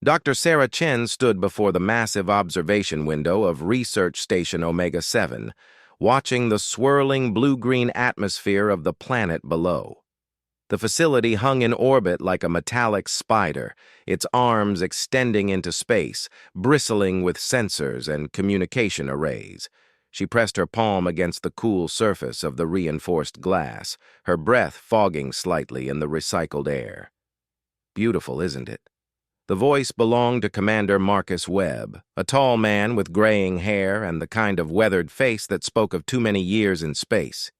Dr. Sarah Chen stood before the massive observation window of Research Station Omega-7, watching the swirling blue-green atmosphere of the planet below. The facility hung in orbit like a metallic spider, its arms extending into space, bristling with sensors and communication arrays. She pressed her palm against the cool surface of the reinforced glass, her breath fogging slightly in the recycled air. Beautiful, isn't it? The voice belonged to Commander Marcus Webb, a tall man with graying hair and the kind of weathered face that spoke of too many years in space.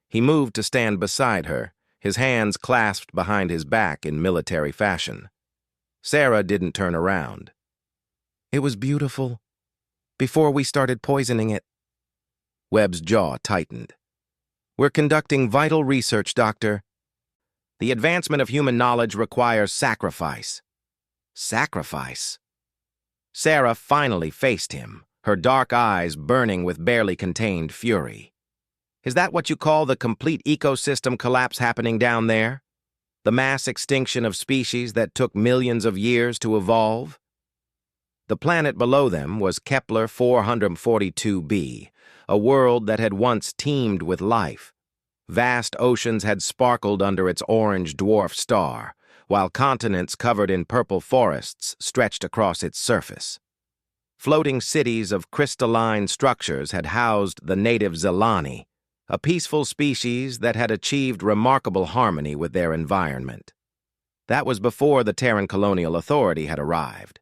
He moved to stand beside her, his hands clasped behind his back in military fashion. Sarah didn't turn around. "It was beautiful. Before we started poisoning it." Webb's jaw tightened. "We're conducting vital research, Doctor. The advancement of human knowledge requires sacrifice." Sacrifice? Sarah finally faced him, her dark eyes burning with barely contained fury. "Is that what you call the complete ecosystem collapse happening down there? The mass extinction of species that took millions of years to evolve?" The planet below them was Kepler 442b, a world that had once teemed with life. Vast oceans had sparkled under its orange dwarf star, while continents covered in purple forests stretched across its surface. Floating cities of crystalline structures had housed the native Zilani, a peaceful species that had achieved remarkable harmony with their environment. That was before the Terran Colonial Authority had arrived.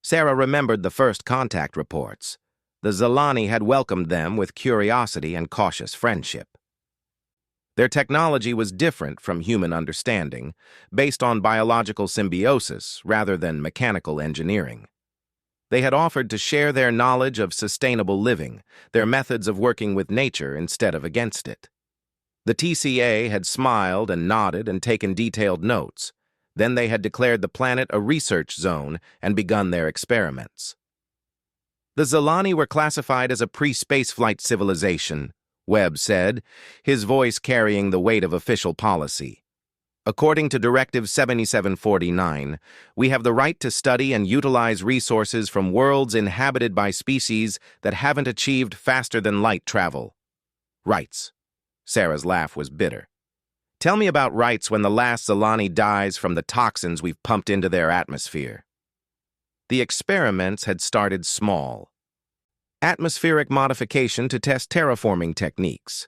Sarah remembered the first contact reports. The Zilani had welcomed them with curiosity and cautious friendship. Their technology was different from human understanding, based on biological symbiosis rather than mechanical engineering. They had offered to share their knowledge of sustainable living, their methods of working with nature instead of against it. The TCA had smiled and nodded and taken detailed notes. Then they had declared the planet a research zone and begun their experiments. The Zilani were classified as a pre-spaceflight civilization, Webb said, his voice carrying the weight of official policy. "According to Directive 7749, we have the right to study and utilize resources from worlds inhabited by species that haven't achieved faster-than-light travel." "Rights." Sarah's laugh was bitter. "Tell me about rights when the last Zilani dies from the toxins we've pumped into their atmosphere." The experiments had started small. Atmospheric modification to test terraforming techniques.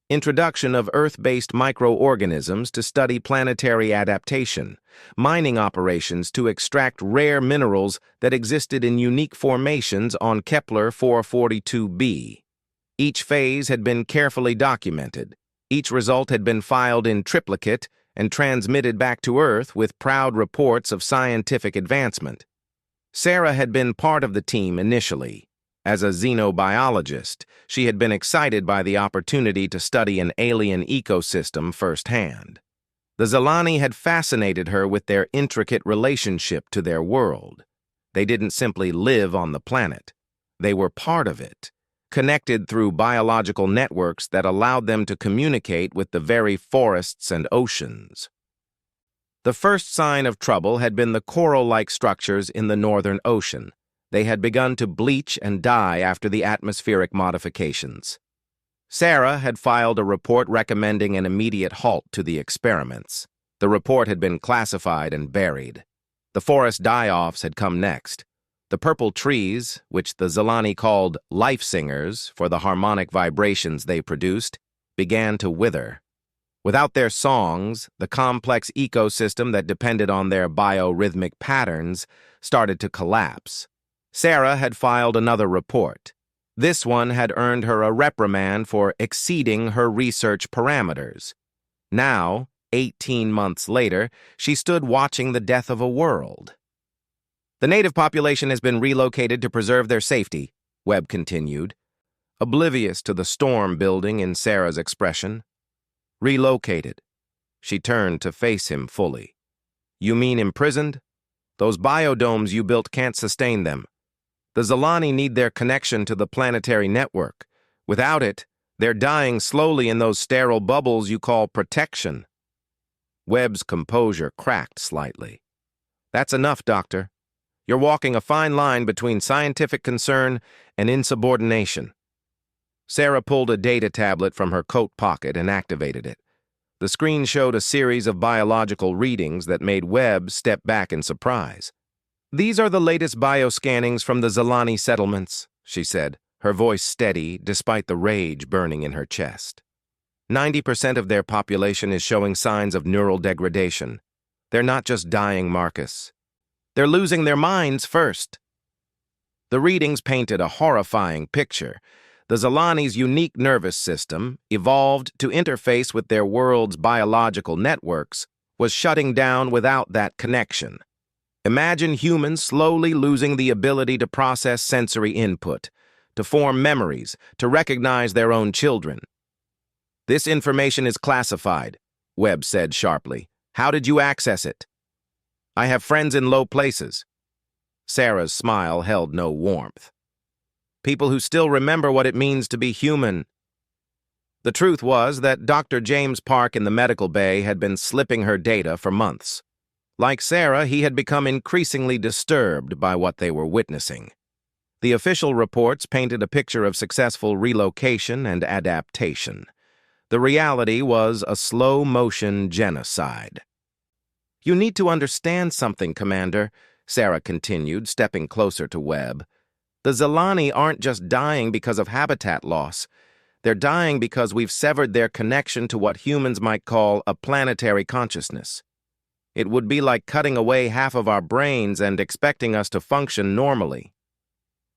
Introduction of Earth-based microorganisms to study planetary adaptation. Mining operations to extract rare minerals that existed in unique formations on Kepler 442b. Each phase had been carefully documented. Each result had been filed in triplicate and transmitted back to Earth with proud reports of scientific advancement. Sarah had been part of the team initially. As a xenobiologist, she had been excited by the opportunity to study an alien ecosystem firsthand. The Zilani had fascinated her with their intricate relationship to their world. They didn't simply live on the planet. They were part of it, connected through biological networks that allowed them to communicate with the very forests and oceans. The first sign of trouble had been the coral-like structures in the Northern Ocean. They had begun to bleach and die after the atmospheric modifications. Sarah had filed a report recommending an immediate halt to the experiments. The report had been classified and buried. The forest die-offs had come next. The purple trees, which the Zilani called life singers for the harmonic vibrations they produced, began to wither. Without their songs, the complex ecosystem that depended on their biorhythmic patterns started to collapse. Sarah had filed another report. This one had earned her a reprimand for exceeding her research parameters. Now, 18 months later, she stood watching the death of a world. "The native population has been relocated to preserve their safety," Webb continued, oblivious to the storm building in Sarah's expression. "Relocated." She turned to face him fully. "You mean imprisoned? Those biodomes you built can't sustain them. The Zilani need their connection to the planetary network. Without it, they're dying slowly in those sterile bubbles you call protection." Webb's composure cracked slightly. "That's enough, Doctor. You're walking a fine line between scientific concern and insubordination. Sarah pulled a data tablet from her coat pocket and activated it. The screen showed a series of biological readings that made Webb step back in surprise. "These are the latest bioscannings from the Zalani settlements," she said, her voice steady despite the rage burning in her chest. 90% of their population is showing signs of neural degradation. They're not just dying, Marcus. They're losing their minds first. The readings painted a horrifying picture. The Zalani's unique nervous system, evolved to interface with their world's biological networks, was shutting down without that connection. Imagine humans slowly losing the ability to process sensory input, to form memories, to recognize their own children. "This information is classified," Webb said sharply. "How did you access it?" "I have friends in low places." Sarah's smile held no warmth. "People who still remember what it means to be human." The truth was that Dr. James Park in the medical bay had been slipping her data for months. Like Sarah, he had become increasingly disturbed by what they were witnessing. The official reports painted a picture of successful relocation and adaptation. The reality was a slow-motion genocide. "You need to understand something, Commander," Sarah continued, stepping closer to Webb. "The Zalani aren't just dying because of habitat loss. They're dying because we've severed their connection to what humans might call a planetary consciousness. It would be like cutting away half of our brains and expecting us to function normally."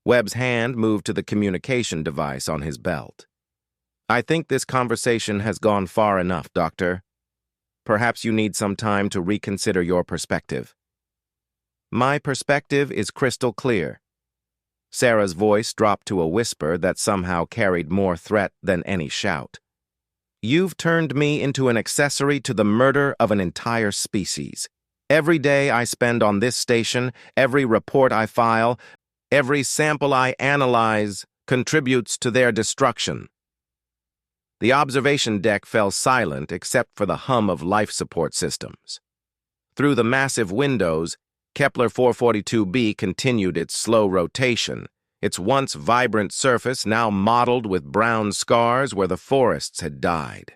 Webb's hand moved to the communication device on his belt. "I think this conversation has gone far enough, Doctor. Perhaps you need some time to reconsider your perspective." "My perspective is crystal clear." Sarah's voice dropped to a whisper that somehow carried more threat than any shout. "You've turned me into an accessory to the murder of an entire species. Every day I spend on this station, every report I file, every sample I analyze contributes to their destruction." The observation deck fell silent except for the hum of life support systems. Through the massive windows, Kepler 442b continued its slow rotation, its once vibrant surface now mottled with brown scars where the forests had died.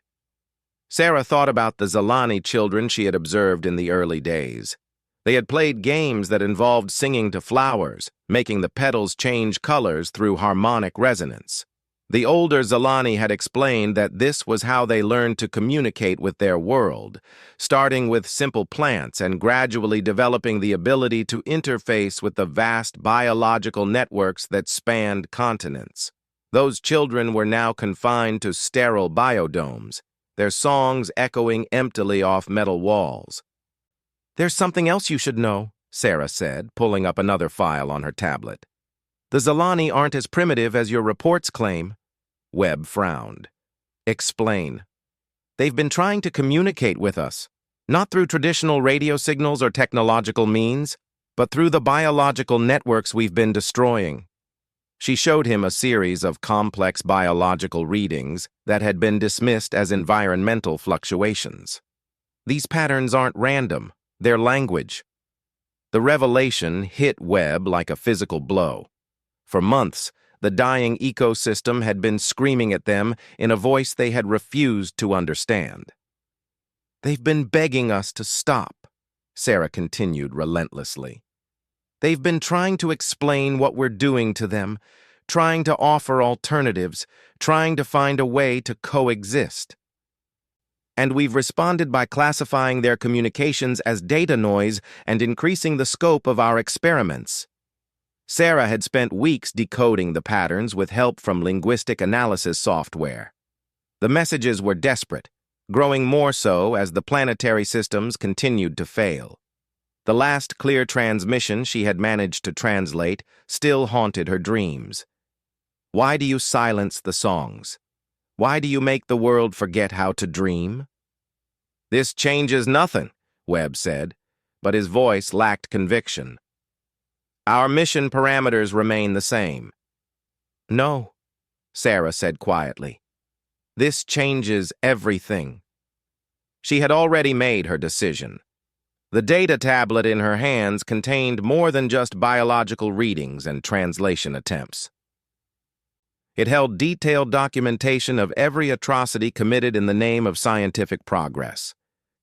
Sarah thought about the Zalani children she had observed in the early days. They had played games that involved singing to flowers, making the petals change colors through harmonic resonance. The older Zalani had explained that this was how they learned to communicate with their world, starting with simple plants and gradually developing the ability to interface with the vast biological networks that spanned continents. Those children were now confined to sterile biodomes, their songs echoing emptily off metal walls. "There's something else you should know," Sarah said, pulling up another file on her tablet. "The Zalani aren't as primitive as your reports claim." Webb frowned. "Explain." "They've been trying to communicate with us, not through traditional radio signals or technological means, but through the biological networks we've been destroying." She showed him a series of complex biological readings that had been dismissed as environmental fluctuations. "These patterns aren't random, they're language." The revelation hit Webb like a physical blow. For months, the dying ecosystem had been screaming at them in a voice they had refused to understand. "They've been begging us to stop," Sarah continued relentlessly. "They've been trying to explain what we're doing to them, trying to offer alternatives, trying to find a way to coexist. And we've responded by classifying their communications as data noise and increasing the scope of our experiments." Sarah had spent weeks decoding the patterns with help from linguistic analysis software. The messages were desperate, growing more so as the planetary systems continued to fail. The last clear transmission she had managed to translate still haunted her dreams. "Why do you silence the songs? Why do you make the world forget how to dream?" "This changes nothing," Webb said, but his voice lacked conviction. "Our mission parameters remain the same." "No," Sarah said quietly. "This changes everything." She had already made her decision. The data tablet in her hands contained more than just biological readings and translation attempts. It held detailed documentation of every atrocity committed in the name of scientific progress.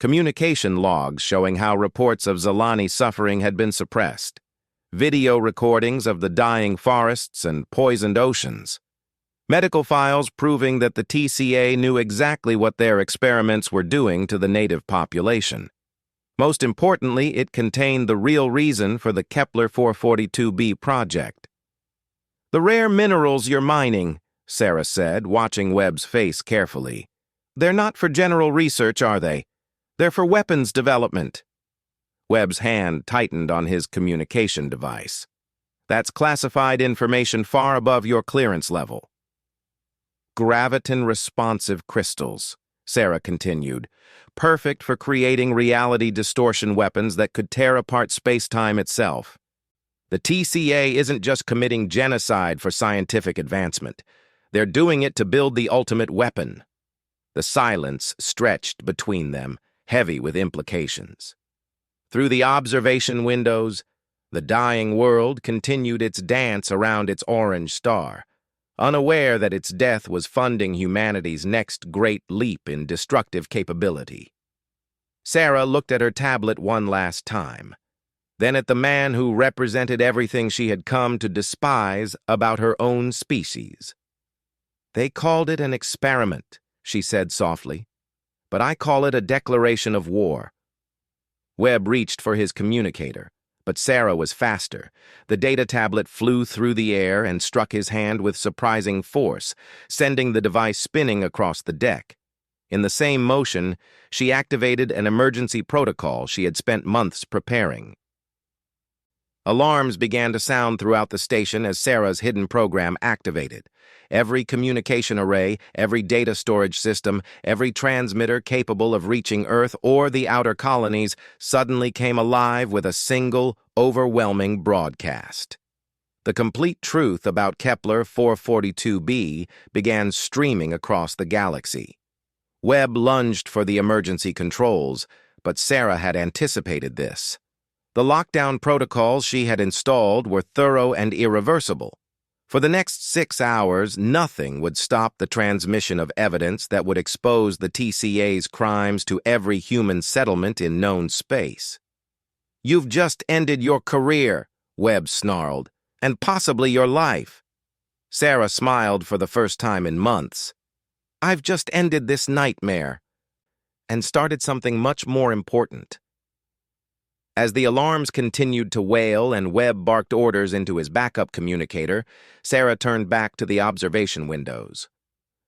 Communication logs showing how reports of Zalani suffering had been suppressed. Video recordings of the dying forests and poisoned oceans. Medical files proving that the TCA knew exactly what their experiments were doing to the native population. Most importantly, it contained the real reason for the Kepler 442b project. "The rare minerals you're mining," Sarah said, watching Webb's face carefully. "They're not for general research, are they? They're for weapons development." Webb's hand tightened on his communication device. "That's classified information far above your clearance level." "Graviton-responsive crystals," Sarah continued, "perfect for creating reality distortion weapons that could tear apart space-time itself. The TCA isn't just committing genocide for scientific advancement. They're doing it to build the ultimate weapon." The silence stretched between them, heavy with implications. Through the observation windows, the dying world continued its dance around its orange star, unaware that its death was funding humanity's next great leap in destructive capability. Sarah looked at her tablet one last time, then at the man who represented everything she had come to despise about her own species. "They called it an experiment," she said softly, "but I call it a declaration of war." Webb reached for his communicator, but Sarah was faster. The data tablet flew through the air and struck his hand with surprising force, sending the device spinning across the deck. In the same motion, she activated an emergency protocol she had spent months preparing. Alarms began to sound throughout the station as Sarah's hidden program activated. Every communication array, every data storage system, every transmitter capable of reaching Earth or the outer colonies suddenly came alive with a single, overwhelming broadcast. The complete truth about Kepler 442b began streaming across the galaxy. Webb lunged for the emergency controls, but Sarah had anticipated this. The lockdown protocols she had installed were thorough and irreversible. For the next 6 hours, nothing would stop the transmission of evidence that would expose the TCA's crimes to every human settlement in known space. "You've just ended your career," Webb snarled, "and possibly your life." Sarah smiled for the first time in months. "I've just ended this nightmare and started something much more important." As the alarms continued to wail and Webb barked orders into his backup communicator, Sarah turned back to the observation windows.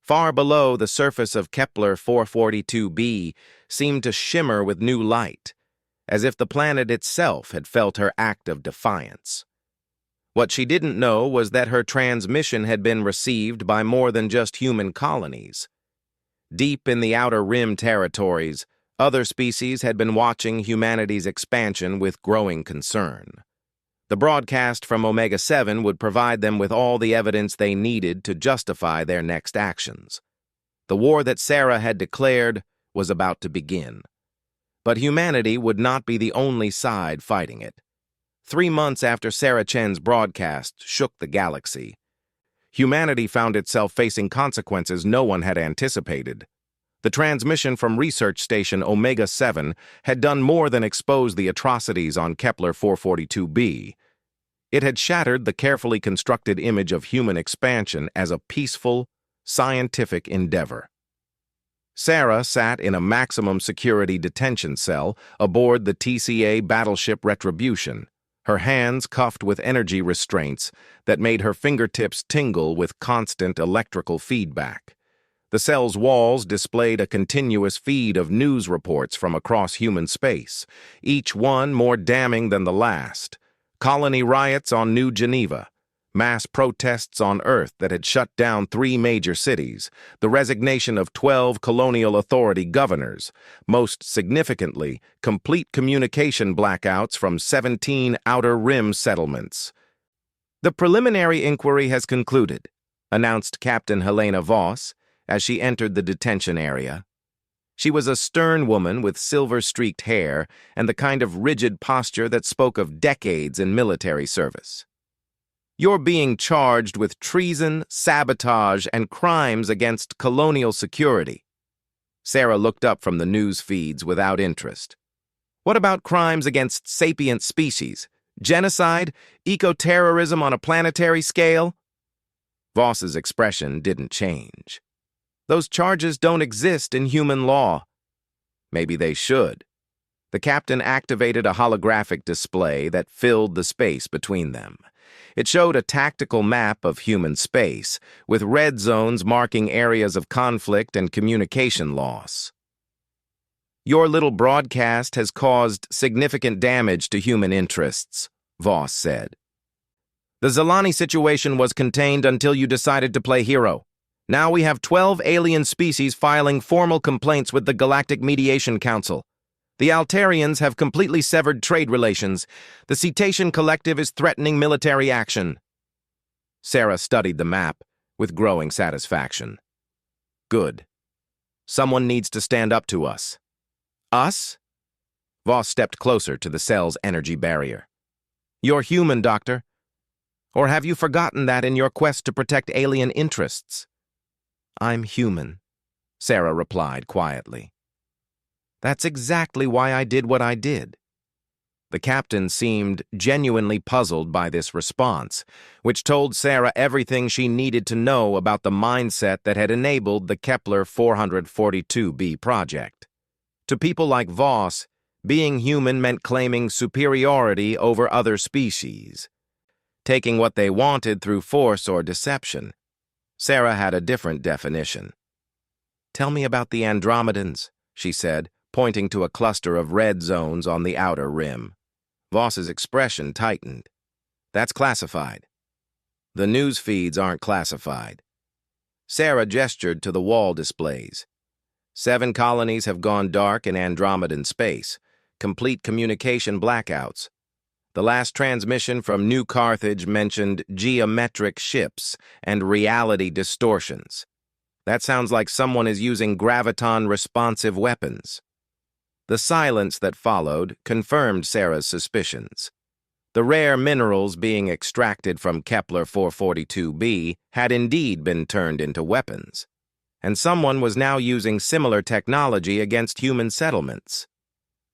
Far below, the surface of Kepler 442b seemed to shimmer with new light, as if the planet itself had felt her act of defiance. What she didn't know was that her transmission had been received by more than just human colonies. Deep in the outer rim territories, other species had been watching humanity's expansion with growing concern. The broadcast from Omega-7 would provide them with all the evidence they needed to justify their next actions. The war that Sarah had declared was about to begin. But humanity would not be the only side fighting it. 3 months after Sarah Chen's broadcast shook the galaxy, humanity found itself facing consequences no one had anticipated. The transmission from research station Omega-7 had done more than expose the atrocities on Kepler 442b. It had shattered the carefully constructed image of human expansion as a peaceful, scientific endeavor. Sarah sat in a maximum security detention cell aboard the TCA battleship Retribution, her hands cuffed with energy restraints that made her fingertips tingle with constant electrical feedback. The cell's walls displayed a continuous feed of news reports from across human space, each one more damning than the last. Colony riots on New Geneva, mass protests on Earth that had shut down 3 major cities, the resignation of 12 colonial authority governors, most significantly, complete communication blackouts from 17 outer rim settlements. "The preliminary inquiry has concluded," announced Captain Helena Voss, as she entered the detention area. She was a stern woman with silver-streaked hair and the kind of rigid posture that spoke of decades in military service. "You're being charged with treason, sabotage, and crimes against colonial security." Sarah looked up from the news feeds without interest. "What about crimes against sapient species? Genocide? Eco-terrorism on a planetary scale?" Voss's expression didn't change. "Those charges don't exist in human law." "Maybe they should." The captain activated a holographic display that filled the space between them. It showed a tactical map of human space, with red zones marking areas of conflict and communication loss. "Your little broadcast has caused significant damage to human interests," Voss said. "The Zelani situation was contained until you decided to play hero. Now we have 12 alien species filing formal complaints with the Galactic Mediation Council. The Altarians have completely severed trade relations. The Cetacean Collective is threatening military action." Sarah studied the map with growing satisfaction. "Good. Someone needs to stand up to us." "Us?" Voss stepped closer to the cell's energy barrier. "You're human, Doctor. Or have you forgotten that in your quest to protect alien interests?" "I'm human," Sarah replied quietly. "That's exactly why I did what I did." The captain seemed genuinely puzzled by this response, which told Sarah everything she needed to know about the mindset that had enabled the Kepler 442b project. To people like Voss, being human meant claiming superiority over other species, taking what they wanted through force or deception. Sarah had a different definition. "Tell me about the Andromedans," she said, pointing to a cluster of red zones on the outer rim. Voss's expression tightened. "That's classified." "The news feeds aren't classified." Sarah gestured to the wall displays. 7 colonies have gone dark in Andromedan space, complete communication blackouts. The last transmission from New Carthage mentioned geometric ships and reality distortions. That sounds like someone is using graviton-responsive weapons. The silence that followed confirmed Sarah's suspicions. The rare minerals being extracted from Kepler 442b had indeed been turned into weapons, and someone was now using similar technology against human settlements.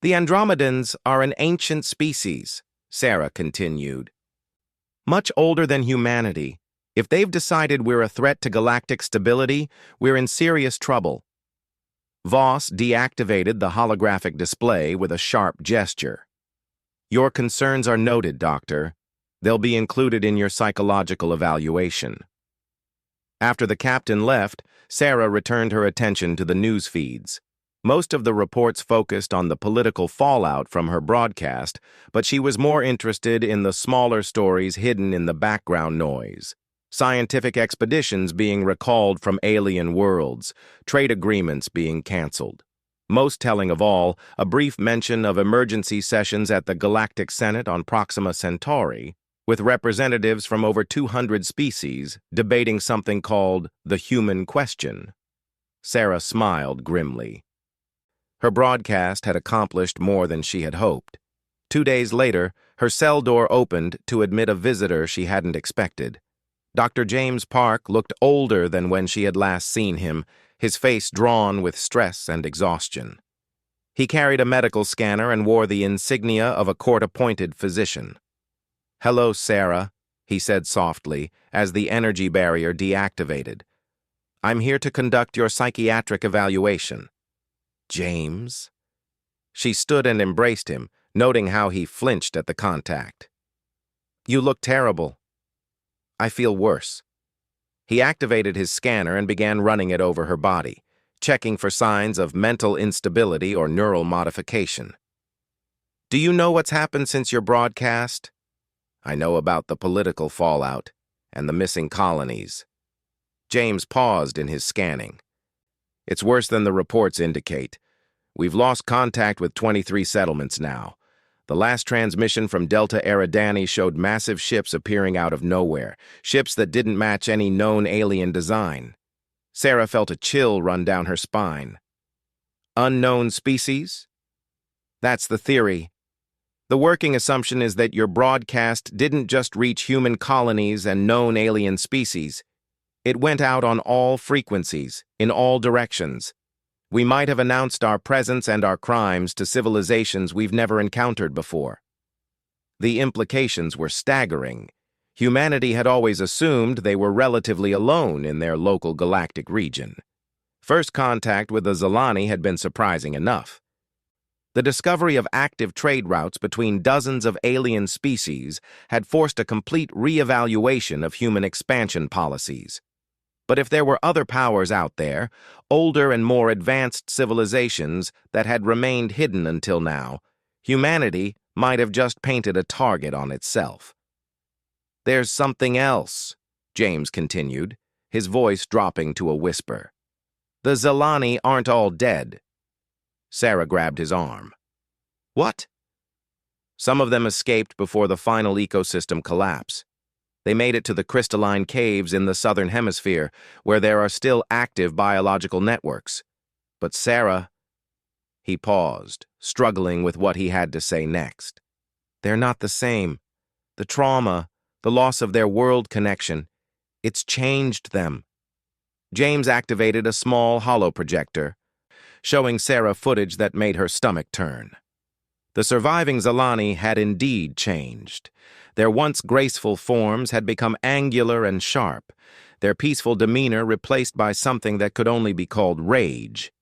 "The Andromedans are an ancient species," Sarah continued. "Much older than humanity. If they've decided we're a threat to galactic stability, we're in serious trouble." Voss deactivated the holographic display with a sharp gesture. "Your concerns are noted, Doctor. They'll be included in your psychological evaluation." After the captain left, Sarah returned her attention to the news feeds. Most of the reports focused on the political fallout from her broadcast, but she was more interested in the smaller stories hidden in the background noise. Scientific expeditions being recalled from alien worlds, trade agreements being canceled. Most telling of all, a brief mention of emergency sessions at the Galactic Senate on Proxima Centauri, with representatives from over 200 species debating something called the human question. Sarah smiled grimly. Her broadcast had accomplished more than she had hoped. 2 days later, her cell door opened to admit a visitor she hadn't expected. Dr. James Park looked older than when she had last seen him, his face drawn with stress and exhaustion. He carried a medical scanner and wore the insignia of a court-appointed physician. "Hello, Sarah," he said softly, as the energy barrier deactivated. "I'm here to conduct your psychiatric evaluation." "James?" She stood and embraced him, noting how he flinched at the contact. "You look terrible." "I feel worse." He activated his scanner and began running it over her body, checking for signs of mental instability or neural modification. "Do you know what's happened since your broadcast?" "I know about the political fallout and the missing colonies." James paused in his scanning. "It's worse than the reports indicate. We've lost contact with 23 settlements now. The last transmission from Delta Eridani showed massive ships appearing out of nowhere, ships that didn't match any known alien design." Sarah felt a chill run down her spine. Unknown species? That's the theory. The working assumption is that your broadcast didn't just reach human colonies and known alien species. It went out on all frequencies, in all directions. We might have announced our presence and our crimes to civilizations we've never encountered before. The implications were staggering. Humanity had always assumed they were relatively alone in their local galactic region. First contact with the Zilani had been surprising enough. The discovery of active trade routes between dozens of alien species had forced a complete re-evaluation of human expansion policies. But if there were other powers out there, older and more advanced civilizations that had remained hidden until now, humanity might have just painted a target on itself. "There's something else," James continued, his voice dropping to a whisper. "The Zilani aren't all dead." Sarah grabbed his arm. "What?" "Some of them escaped before the final ecosystem collapse. They made it to the crystalline caves in the southern hemisphere, where there are still active biological networks. But Sarah—" He paused, struggling with what he had to say next. "They're not the same. The trauma, the loss of their world connection, it's changed them." James activated a small holoprojector, showing Sarah footage that made her stomach turn. The surviving Zilani had indeed changed. Their once graceful forms had become angular and sharp, their peaceful demeanor replaced by something that could only be called rage.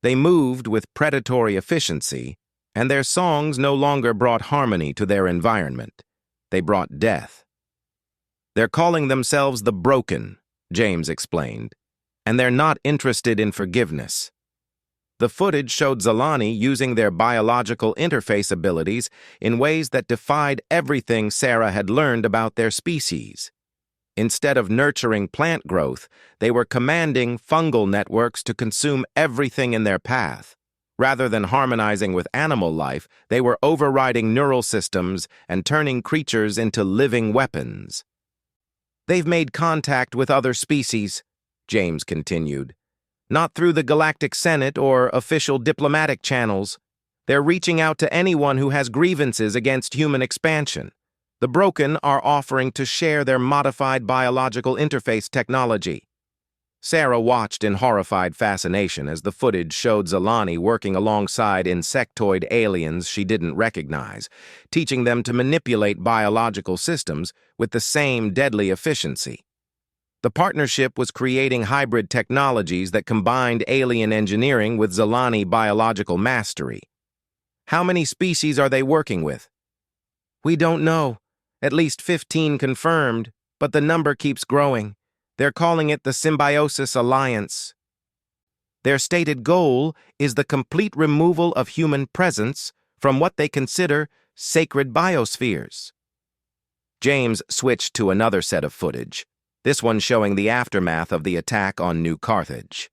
They moved with predatory efficiency, and their songs no longer brought harmony to their environment. They brought death. "They're calling themselves the Broken," James explained, "and they're not interested in forgiveness." The footage showed Zilani using their biological interface abilities in ways that defied everything Sarah had learned about their species. Instead of nurturing plant growth, they were commanding fungal networks to consume everything in their path. Rather than harmonizing with animal life, they were overriding neural systems and turning creatures into living weapons. "They've made contact with other species," James continued. "Not through the Galactic Senate or official diplomatic channels. They're reaching out to anyone who has grievances against human expansion. The Broken are offering to share their modified biological interface technology." Sarah watched in horrified fascination as the footage showed Zilani working alongside insectoid aliens she didn't recognize, teaching them to manipulate biological systems with the same deadly efficiency. The partnership was creating hybrid technologies that combined alien engineering with Zilani biological mastery. "How many species are they working with?" "We don't know. At least 15 confirmed, but the number keeps growing. They're calling it the Symbiosis Alliance. Their stated goal is the complete removal of human presence from what they consider sacred biospheres." James switched to another set of footage, this one showing the aftermath of the attack on New Carthage.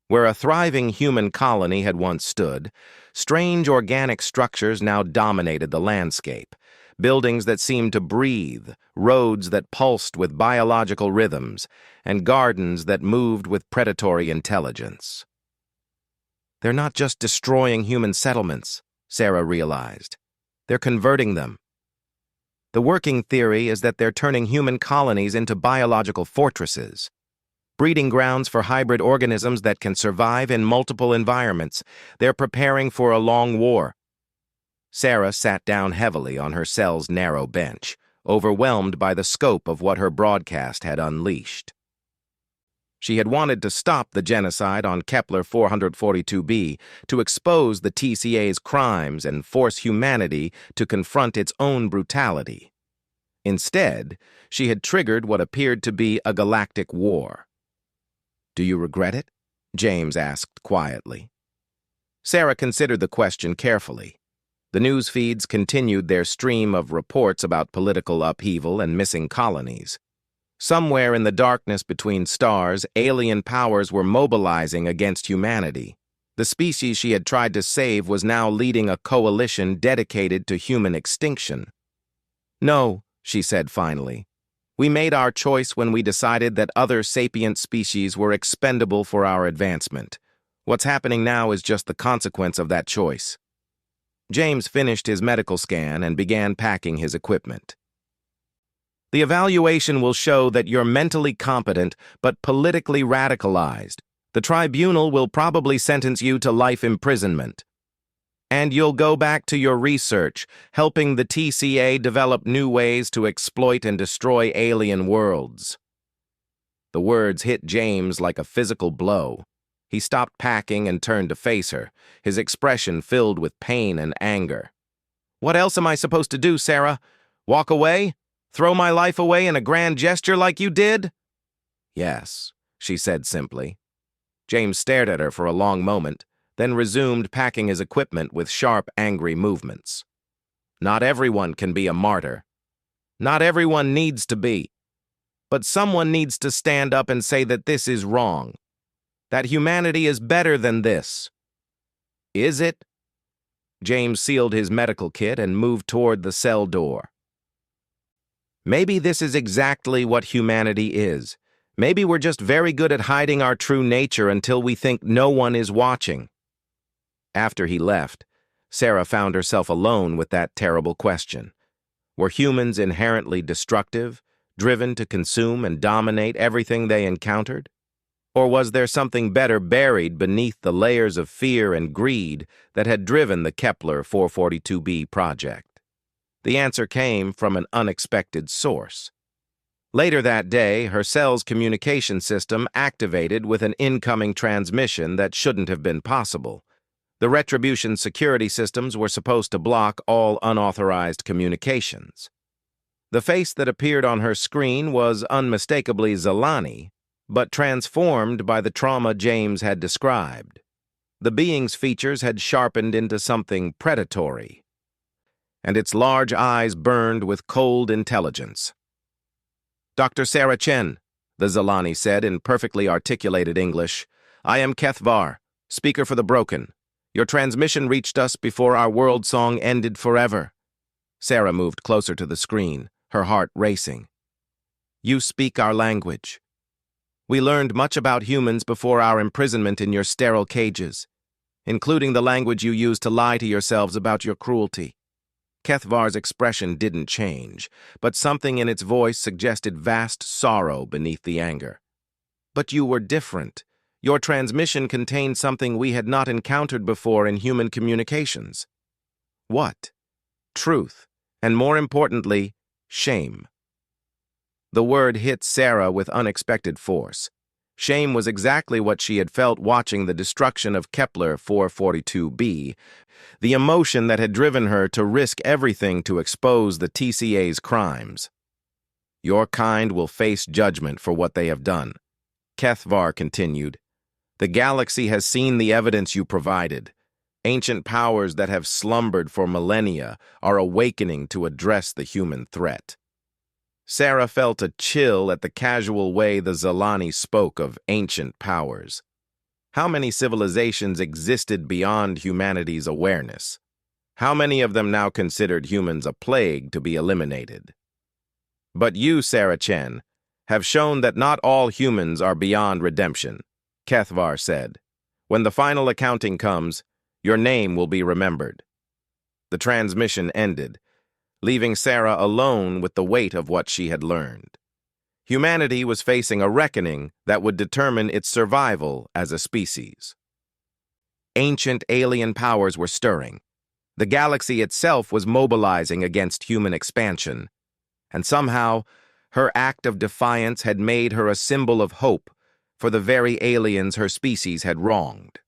Where a thriving human colony had once stood, strange organic structures now dominated the landscape. Buildings that seemed to breathe, roads that pulsed with biological rhythms, and gardens that moved with predatory intelligence. "They're not just destroying human settlements," Sarah realized. "They're converting them. The working theory is that they're turning human colonies into biological fortresses, breeding grounds for hybrid organisms that can survive in multiple environments. They're preparing for a long war." Sarah sat down heavily on her cell's narrow bench, overwhelmed by the scope of what her broadcast had unleashed. She had wanted to stop the genocide on Kepler 442b, to expose the TCA's crimes and force humanity to confront its own brutality. Instead, she had triggered what appeared to be a galactic war. "Do you regret it?" James asked quietly. Sarah considered the question carefully. The news feeds continued their stream of reports about political upheaval and missing colonies. Somewhere in the darkness between stars, alien powers were mobilizing against humanity. The species she had tried to save was now leading a coalition dedicated to human extinction. "No," she said finally. "We made our choice when we decided that other sapient species were expendable for our advancement. What's happening now is just the consequence of that choice. James finished his medical scan and began packing his equipment. The evaluation will show that you're mentally competent but politically radicalized. The tribunal will probably sentence you to life imprisonment. And you'll go back to your research, helping the TCA develop new ways to exploit and destroy alien worlds. The words hit James like a physical blow. He stopped packing and turned to face her, his expression filled with pain and anger. What else am I supposed to do, Sarah? Walk away? Throw my life away in a grand gesture like you did? Yes, she said simply. James stared at her for a long moment, then resumed packing his equipment with sharp, angry movements. Not everyone can be a martyr. Not everyone needs to be. But someone needs to stand up and say that this is wrong. That humanity is better than this. Is it? James sealed his medical kit and moved toward the cell door. Maybe this is exactly what humanity is. Maybe we're just very good at hiding our true nature until we think no one is watching. After he left, Sarah found herself alone with that terrible question. Were humans inherently destructive, driven to consume and dominate everything they encountered? Or was there something better buried beneath the layers of fear and greed that had driven the Kepler 442b project? The answer came from an unexpected source. Later that day, her cell's communication system activated with an incoming transmission that shouldn't have been possible. The Retribution security systems were supposed to block all unauthorized communications. The face that appeared on her screen was unmistakably Zalani, but transformed by the trauma James had described. The being's features had sharpened into something predatory, and its large eyes burned with cold intelligence. "Dr. Sarah Chen," the Zalani said in perfectly articulated English, "I am Kethvar, speaker for the broken. Your transmission reached us before our world song ended forever." Sarah moved closer to the screen, her heart racing. "You speak our language. We learned much about humans before our imprisonment in your sterile cages, including the language you used to lie to yourselves about your cruelty." Kethvar's expression didn't change, but something in its voice suggested vast sorrow beneath the anger. "But you were different. Your transmission contained something we had not encountered before in human communications." "What?" "Truth, and more importantly, shame." The word hit Sarah with unexpected force. Shame was exactly what she had felt watching the destruction of Kepler 442b, the emotion that had driven her to risk everything to expose the TCA's crimes. "Your kind will face judgment for what they have done," Kethvar continued. "The galaxy has seen the evidence you provided. Ancient powers that have slumbered for millennia are awakening to address the human threat." Sarah felt a chill at the casual way the Zalani spoke of ancient powers. How many civilizations existed beyond humanity's awareness? How many of them now considered humans a plague to be eliminated? "But you, Sarah Chen, have shown that not all humans are beyond redemption," Kethvar said. "When the final accounting comes, your name will be remembered." The transmission ended, leaving Sarah alone with the weight of what she had learned. Humanity was facing a reckoning that would determine its survival as a species. Ancient alien powers were stirring. The galaxy itself was mobilizing against human expansion, and somehow her act of defiance had made her a symbol of hope for the very aliens her species had wronged.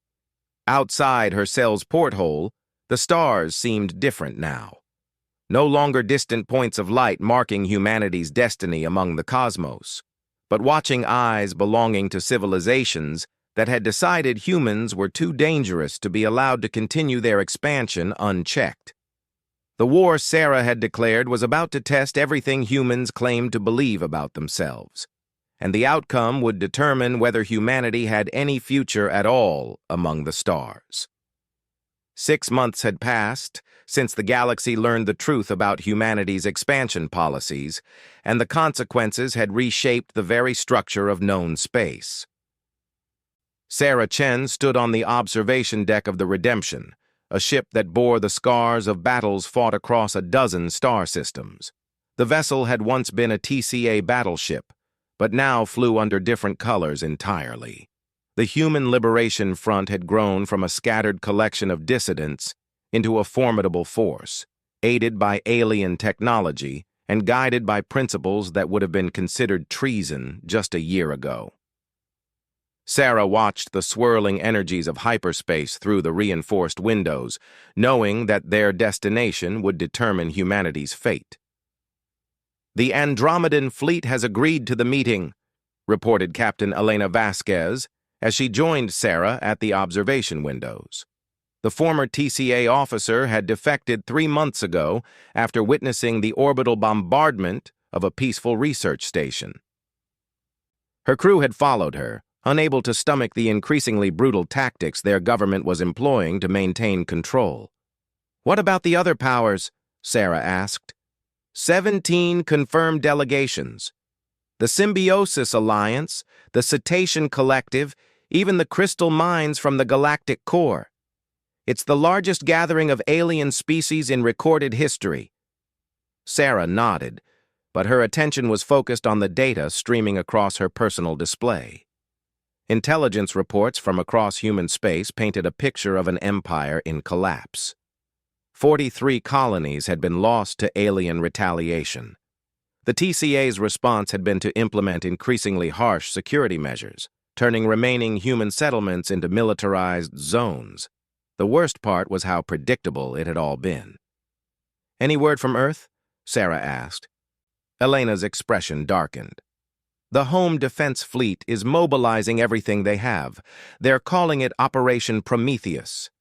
Outside her cell's porthole, the stars seemed different now. No longer distant points of light marking humanity's destiny among the cosmos, but watching eyes belonging to civilizations that had decided humans were too dangerous to be allowed to continue their expansion unchecked. The war Sarah had declared was about to test everything humans claimed to believe about themselves, and the outcome would determine whether humanity had any future at all among the stars. 6 months had passed since the galaxy learned the truth about humanity's expansion policies, and the consequences had reshaped the very structure of known space. Sarah Chen stood on the observation deck of the Redemption, a ship that bore the scars of battles fought across a dozen star systems. The vessel had once been a TCA battleship, but now flew under different colors entirely. The Human Liberation Front had grown from a scattered collection of dissidents into a formidable force, aided by alien technology and guided by principles that would have been considered treason just a year ago. Sarah watched the swirling energies of hyperspace through the reinforced windows, knowing that their destination would determine humanity's fate. "The Andromedan fleet has agreed to the meeting," reported Captain Elena Vasquez as she joined Sarah at the observation windows. The former TCA officer had defected 3 months ago after witnessing the orbital bombardment of a peaceful research station. Her crew had followed her, unable to stomach the increasingly brutal tactics their government was employing to maintain control. "What about the other powers?" Sarah asked. 17 confirmed delegations. The Symbiosis Alliance, the Cetacean Collective, even the crystal mines from the Galactic Core. It's the largest gathering of alien species in recorded history. Sarah nodded, but her attention was focused on the data streaming across her personal display. Intelligence reports from across human space painted a picture of an empire in collapse. 43 colonies had been lost to alien retaliation. The TCA's response had been to implement increasingly harsh security measures, turning remaining human settlements into militarized zones. The worst part was how predictable it had all been. "Any word from Earth?" Sarah asked. Elena's expression darkened. "The Home Defense Fleet is mobilizing everything they have. They're calling it Operation Prometheus.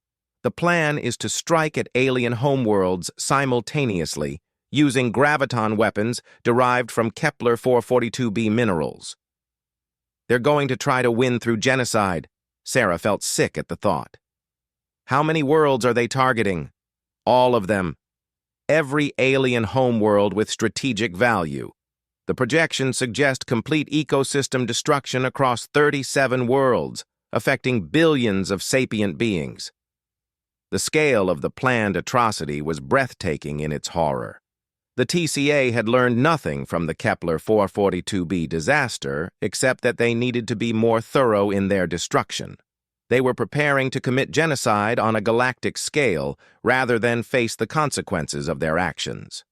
The plan is to strike at alien homeworlds simultaneously, using graviton weapons derived from Kepler 442b minerals. They're going to try to win through genocide." Sarah felt sick at the thought. "How many worlds are they targeting?" "All of them. Every alien homeworld with strategic value. The projections suggest complete ecosystem destruction across 37 worlds, affecting billions of sapient beings." The scale of the planned atrocity was breathtaking in its horror. The TCA had learned nothing from the Kepler 442b disaster except that they needed to be more thorough in their destruction. They were preparing to commit genocide on a galactic scale rather than face the consequences of their actions.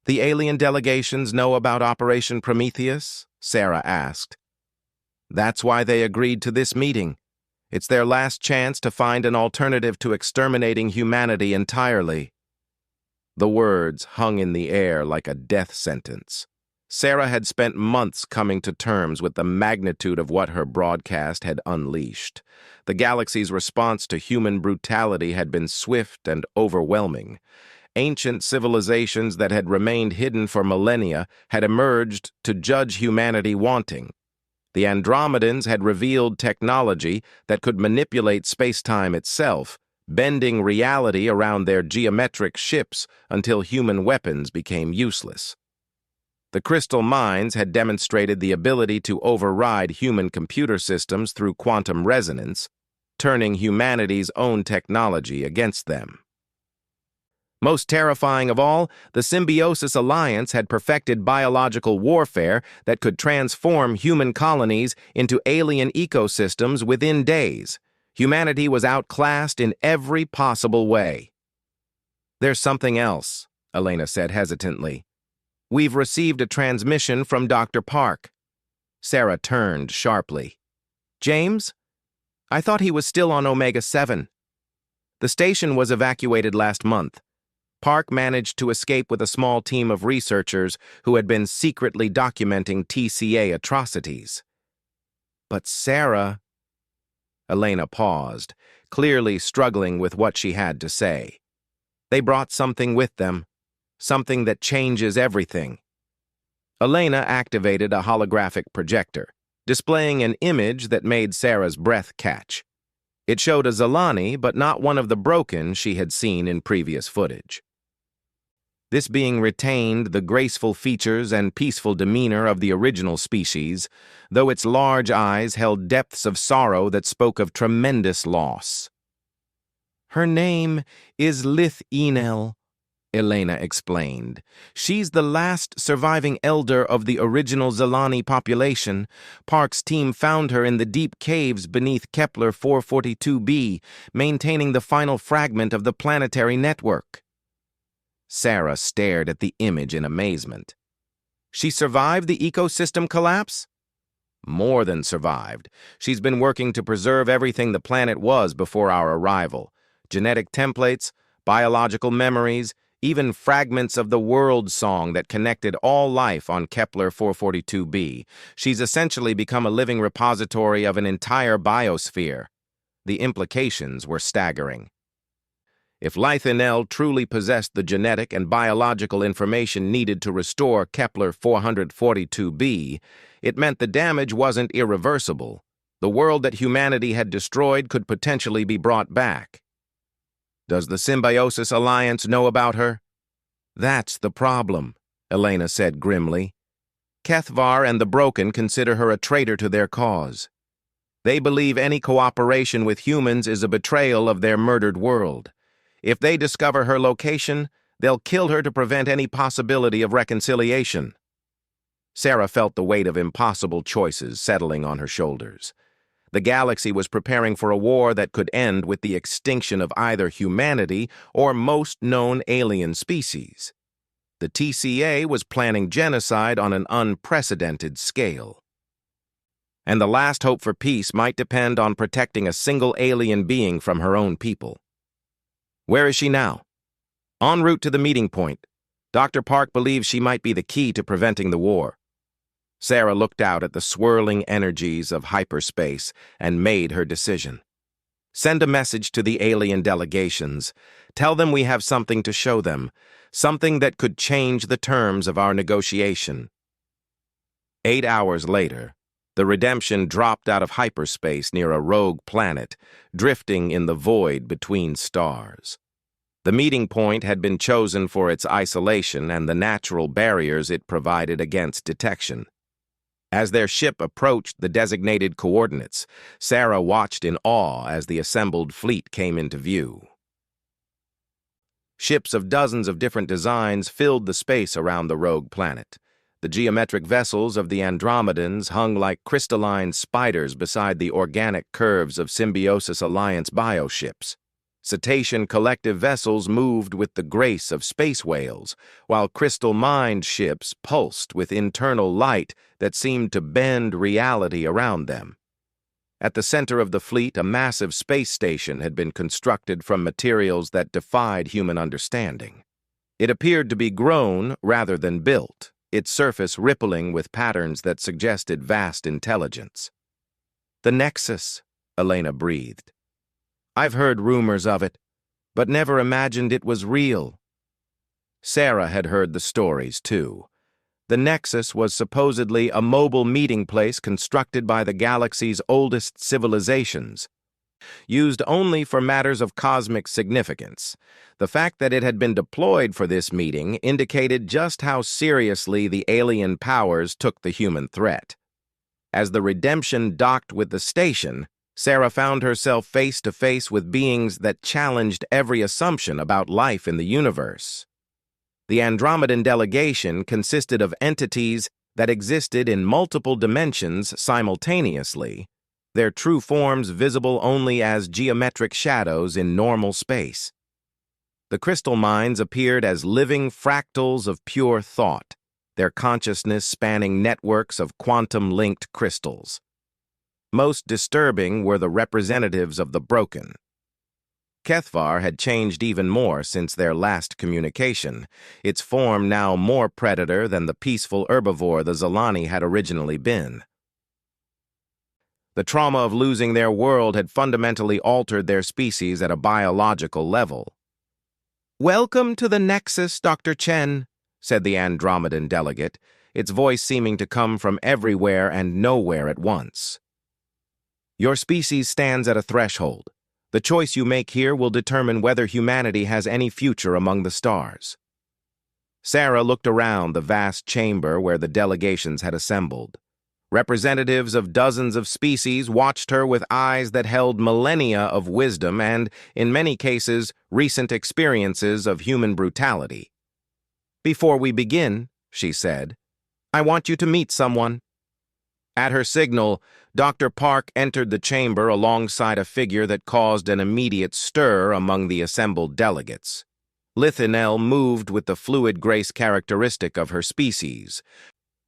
"The alien delegations know about Operation Prometheus?" Sarah asked. "That's why they agreed to this meeting. It's their last chance to find an alternative to exterminating humanity entirely." The words hung in the air like a death sentence. Sarah had spent months coming to terms with the magnitude of what her broadcast had unleashed. The galaxy's response to human brutality had been swift and overwhelming. Ancient civilizations that had remained hidden for millennia had emerged to judge humanity wanting. The Andromedans had revealed technology that could manipulate space-time itself, bending reality around their geometric ships until human weapons became useless. The crystal mines had demonstrated the ability to override human computer systems through quantum resonance, turning humanity's own technology against them. Most terrifying of all, the Symbiosis Alliance had perfected biological warfare that could transform human colonies into alien ecosystems within days. Humanity was outclassed in every possible way. "There's something else," Elena said hesitantly. "We've received a transmission from Dr. Park." Sarah turned sharply. "James? I thought he was still on Omega 7. The station was evacuated last month. Park managed to escape with a small team of researchers who had been secretly documenting TCA atrocities." "But Sarah—" Elena paused, clearly struggling with what she had to say. "They brought something with them, something that changes everything." Elena activated a holographic projector, displaying an image that made Sarah's breath catch. It showed a Zalani, but not one of the broken she had seen in previous footage. This being retained the graceful features and peaceful demeanor of the original species, though its large eyes held depths of sorrow that spoke of tremendous loss. "Her name is Lith-Enel," Elena explained. "She's the last surviving elder of the original Zilani population. Park's team found her in the deep caves beneath Kepler 442b, maintaining the final fragment of the planetary network." Sarah stared at the image in amazement. "She survived the ecosystem collapse?" "More than survived. She's been working to preserve everything the planet was before our arrival. Genetic templates, biological memories, even fragments of the world song that connected all life on Kepler 442b. She's essentially become a living repository of an entire biosphere." The implications were staggering. If Lith-Enel truly possessed the genetic and biological information needed to restore Kepler 442b, it meant the damage wasn't irreversible. The world that humanity had destroyed could potentially be brought back. "Does the Symbiosis Alliance know about her?" "That's the problem," Elena said grimly. "Kethvar and the Broken consider her a traitor to their cause. They believe any cooperation with humans is a betrayal of their murdered world. If they discover her location, they'll kill her to prevent any possibility of reconciliation." Sarah felt the weight of impossible choices settling on her shoulders. The galaxy was preparing for a war that could end with the extinction of either humanity or most known alien species. The TCA was planning genocide on an unprecedented scale. And the last hope for peace might depend on protecting a single alien being from her own people. "Where is she now?" "En route to the meeting point. Dr. Park believes she might be the key to preventing the war." Sarah looked out at the swirling energies of hyperspace and made her decision. "Send a message to the alien delegations. Tell them we have something to show them, something that could change the terms of our negotiation." 8 hours later, the Redemption dropped out of hyperspace near a rogue planet, drifting in the void between stars. The meeting point had been chosen for its isolation and the natural barriers it provided against detection. As their ship approached the designated coordinates, Sarah watched in awe as the assembled fleet came into view. Ships of dozens of different designs filled the space around the rogue planet. The geometric vessels of the Andromedans hung like crystalline spiders beside the organic curves of Symbiosis Alliance bioships. Cetacean collective vessels moved with the grace of space whales, while crystal-mined ships pulsed with internal light that seemed to bend reality around them. At the center of the fleet, a massive space station had been constructed from materials that defied human understanding. It appeared to be grown rather than built, its surface rippling with patterns that suggested vast intelligence. "The Nexus," Elena breathed. "I've heard rumors of it, but never imagined it was real." Sarah had heard the stories, too. The Nexus was supposedly a mobile meeting place constructed by the galaxy's oldest civilizations, used only for matters of cosmic significance. The fact that it had been deployed for this meeting indicated just how seriously the alien powers took the human threat. As the Redemption docked with the station, Sarah found herself face to face with beings that challenged every assumption about life in the universe. The Andromedan delegation consisted of entities that existed in multiple dimensions simultaneously, their true forms visible only as geometric shadows in normal space. The crystal minds appeared as living fractals of pure thought, their consciousness spanning networks of quantum-linked crystals. Most disturbing were the representatives of the Broken. Kethvar had changed even more since their last communication, its form now more predator than the peaceful herbivore the Zilani had originally been. The trauma of losing their world had fundamentally altered their species at a biological level. "Welcome to the Nexus, Dr. Chen," said the Andromedan delegate, its voice seeming to come from everywhere and nowhere at once. "Your species stands at a threshold. The choice you make here will determine whether humanity has any future among the stars." Sarah looked around the vast chamber where the delegations had assembled. Representatives of dozens of species watched her with eyes that held millennia of wisdom and, in many cases, recent experiences of human brutality. "Before we begin," she said, "I want you to meet someone." At her signal, Dr. Park entered the chamber alongside a figure that caused an immediate stir among the assembled delegates. Lithinel moved with the fluid grace characteristic of her species,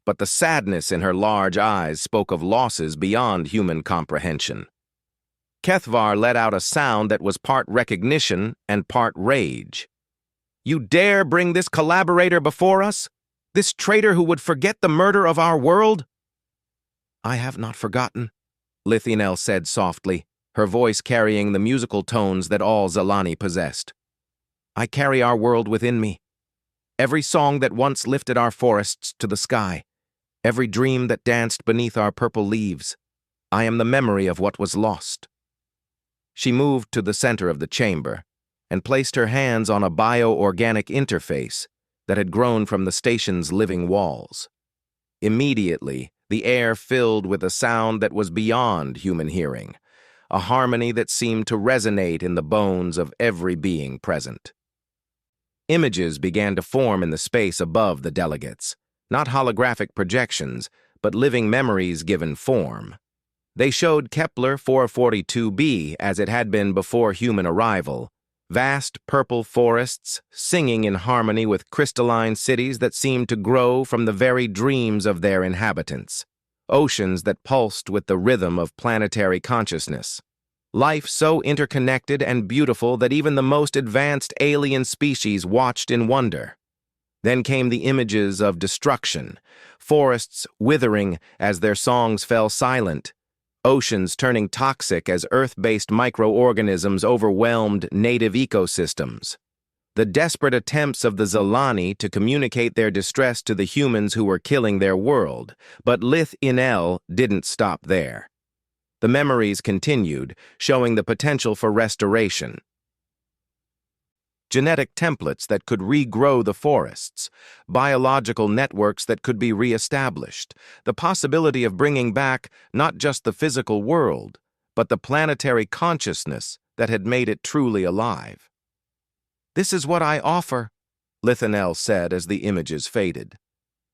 but the sadness in her large eyes spoke of losses beyond human comprehension. Kethvar let out a sound that was part recognition and part rage. "You dare bring this collaborator before us? This traitor who would forget the murder of our world?" "I have not forgotten," Lithinel said softly, her voice carrying the musical tones that all Zalani possessed. "I carry our world within me. Every song that once lifted our forests to the sky, every dream that danced beneath our purple leaves. I am the memory of what was lost." She moved to the center of the chamber and placed her hands on a bio-organic interface that had grown from the station's living walls. Immediately, the air filled with a sound that was beyond human hearing, a harmony that seemed to resonate in the bones of every being present. Images began to form in the space above the delegates, not holographic projections, but living memories given form. They showed Kepler 442b as it had been before human arrival, vast purple forests singing in harmony with crystalline cities that seemed to grow from the very dreams of their inhabitants, oceans that pulsed with the rhythm of planetary consciousness, life so interconnected and beautiful that even the most advanced alien species watched in wonder. Then came the images of destruction, forests withering as their songs fell silent, oceans turning toxic as Earth-based microorganisms overwhelmed native ecosystems. The desperate attempts of the Zalani to communicate their distress to the humans who were killing their world, but Lithinel didn't stop there. The memories continued, showing the potential for restoration. Genetic templates that could regrow the forests, biological networks that could be reestablished, the possibility of bringing back not just the physical world, but the planetary consciousness that had made it truly alive. "This is what I offer," Lithinel said as the images faded.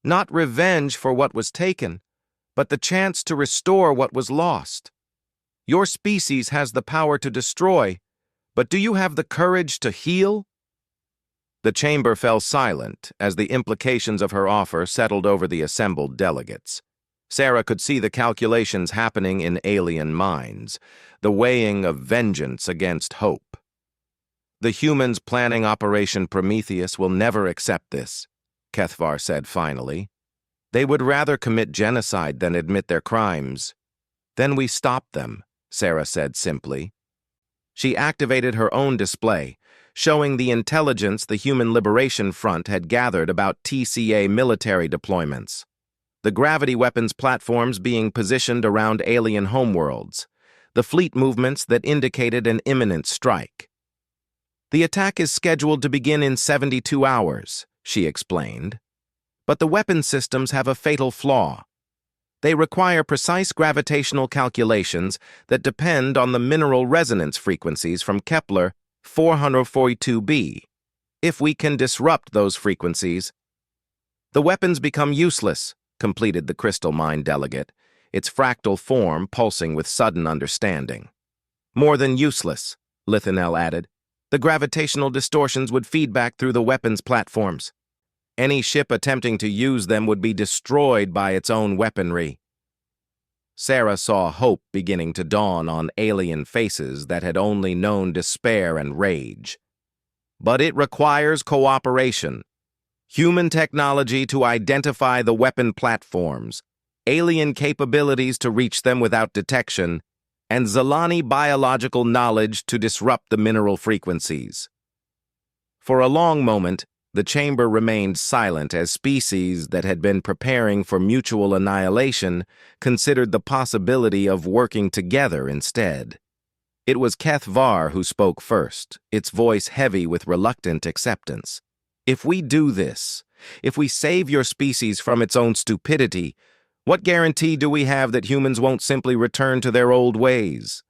"Not revenge for what was taken, but the chance to restore what was lost. Your species has the power to destroy, but do you have the courage to heal?" The chamber fell silent as the implications of her offer settled over the assembled delegates. Sarah could see the calculations happening in alien minds, the weighing of vengeance against hope. "The humans planning Operation Prometheus will never accept this," Kethvar said finally. "They would rather commit genocide than admit their crimes." "Then we stop them," Sarah said simply. She activated her own display, showing the intelligence the Human Liberation Front had gathered about TCA military deployments. The gravity weapons platforms being positioned around alien homeworlds, the fleet movements that indicated an imminent strike. "The attack is scheduled to begin in 72 hours, she explained. "But the weapon systems have a fatal flaw. They require precise gravitational calculations that depend on the mineral resonance frequencies from Kepler 442b. If we can disrupt those frequencies, the weapons become useless," completed the crystal mind delegate, its fractal form pulsing with sudden understanding. "More than useless," Lithinel added. "The gravitational distortions would feed back through the weapons platforms. Any ship attempting to use them would be destroyed by its own weaponry." Sarah saw hope beginning to dawn on alien faces that had only known despair and rage. "But it requires cooperation. Human technology to identify the weapon platforms, alien capabilities to reach them without detection, and Zalani biological knowledge to disrupt the mineral frequencies." For a long moment, the chamber remained silent as species that had been preparing for mutual annihilation considered the possibility of working together instead. It was Kethvar who spoke first, its voice heavy with reluctant acceptance. "If we do this, If we save your species from its own stupidity, what guarantee do we have that humans won't simply return to their old ways?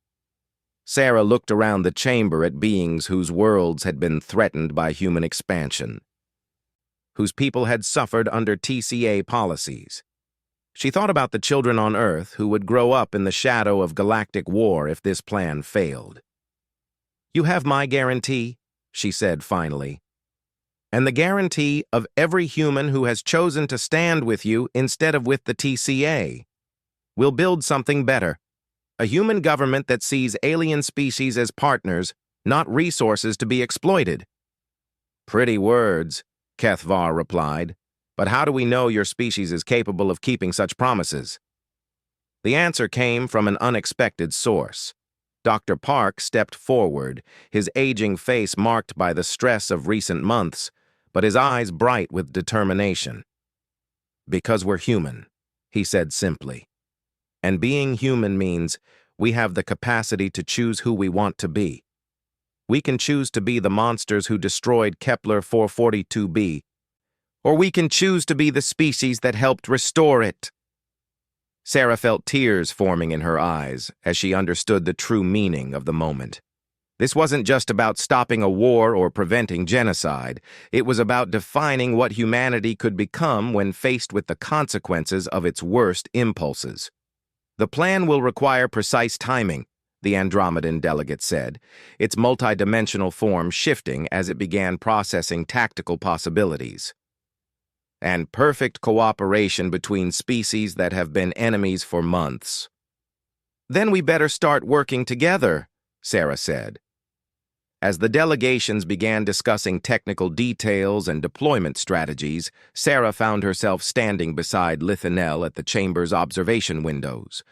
Sarah looked around the chamber at beings whose worlds had been threatened by human expansion, whose people had suffered under TCA policies. She thought about the children on Earth who would grow up in the shadow of galactic war if this plan failed. "You have my guarantee," she said finally, "and the guarantee of every human who has chosen to stand with you instead of with the TCA. We'll build something better, a human government that sees alien species as partners, not resources to be exploited." "Pretty words," Kethvar replied, "but how do we know your species is capable of keeping such promises?" The answer came from an unexpected source. Dr. Park stepped forward, his aging face marked by the stress of recent months, but his eyes bright with determination. "Because we're human," he said simply. "And being human means we have the capacity to choose who we want to be. We can choose to be the monsters who destroyed Kepler 442b, or we can choose to be the species that helped restore it." Sarah felt tears forming in her eyes as she understood the true meaning of the moment. This wasn't just about stopping a war or preventing genocide. It was about defining what humanity could become when faced with the consequences of its worst impulses. "The plan will require precise timing," the Andromedan delegate said, its multidimensional form shifting as it began processing tactical possibilities. "And perfect cooperation between species that have been enemies for months." "Then we better start working together," Sarah said. As the delegations began discussing technical details and deployment strategies, Sarah found herself standing beside Lithanel at the chamber's observation windows.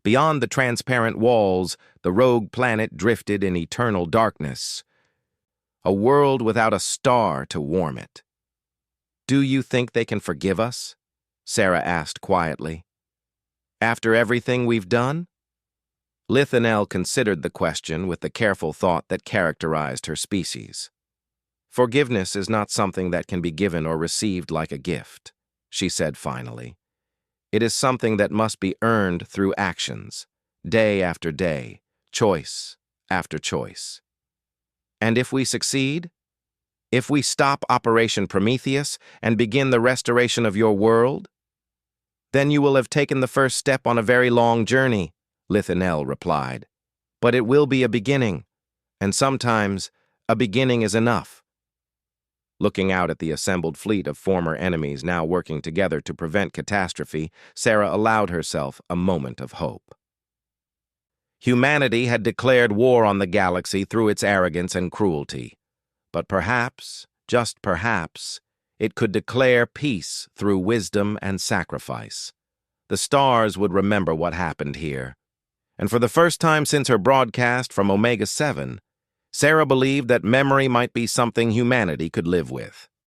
Beyond the transparent walls, the rogue planet drifted in eternal darkness, a world without a star to warm it. "Do you think they can forgive us?" Sarah asked quietly. "After everything we've done?" Lithanel considered the question with the careful thought that characterized her species. "Forgiveness is not something that can be given or received like a gift," she said finally. "It is something that must be earned through actions, day after day, choice after choice. And if we succeed, if we stop Operation Prometheus and begin the restoration of your world, then you will have taken the first step on a very long journey," Lithanel replied. "But it will be a beginning, and sometimes a beginning is enough." Looking out at the assembled fleet of former enemies now working together to prevent catastrophe, Sarah allowed herself a moment of hope. Humanity had declared war on the galaxy through its arrogance and cruelty. But perhaps, just perhaps, it could declare peace through wisdom and sacrifice. The stars would remember what happened here. And for the first time since her broadcast from Omega 7, Sarah believed that memory might be something humanity could live with.